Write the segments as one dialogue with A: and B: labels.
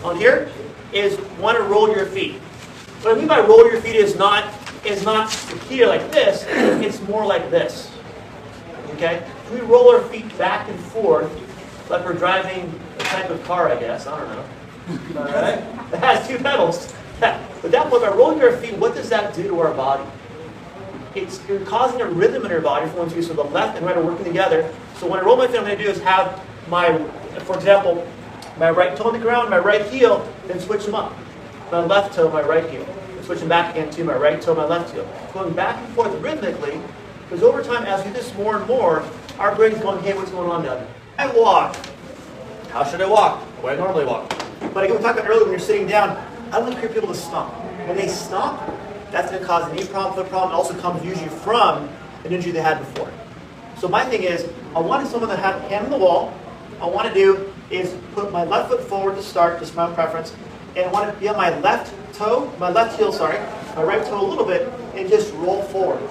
A: On here is want to roll your feet. What I mean by roll your feet is not here like this, it's more like this. Okay? We roll our feet back and forth like we're driving a type of car, I guess. I don't know. Alright? It has two pedals. But that point, by rolling our feet, what does that do to our body? You're causing a rhythm in your body for one, two, so the left and right are working together. So when I roll my feet, what I'm going to do is have my, for example, my right toe on the ground, my right heel, then switch them up. My left toe, my right heel. And switch them back again to my right toe, my left heel. Going back and forth rhythmically, because over time, as we do this more and more, our brain's going, hey, what's going on down there? I walk. How should I walk? The way I normally walk. But again, we talked about earlier when you're sitting down, I want to encourage people to stomp. When they stomp, that's going to cause a knee problem, foot problem. It also comes usually from an injury they had before. So my thing is, I wanted someone that had a hand on the wall. I want to do is put my left foot forward to start, just my own preference, and I want to be on my left toe, my left heel, sorry, my right toe a little bit, and just roll forward.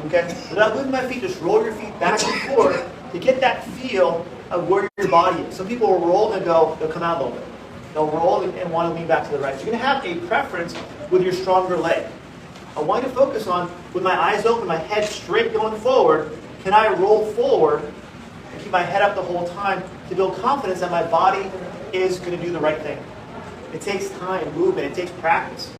A: Okay? Without moving my feet, just roll your feet back and forth to get that feel of where your body is. Some people will roll and go, they'll come out a little bit. They'll roll and want to lean back to the right. So you're going to have a preference with your stronger leg. I want to focus on, with my eyes open, my head straight going forward, can I roll forward and keep my head up the whole time to build confidence that my body is going to do the right thing. It takes time, movement, it takes practice.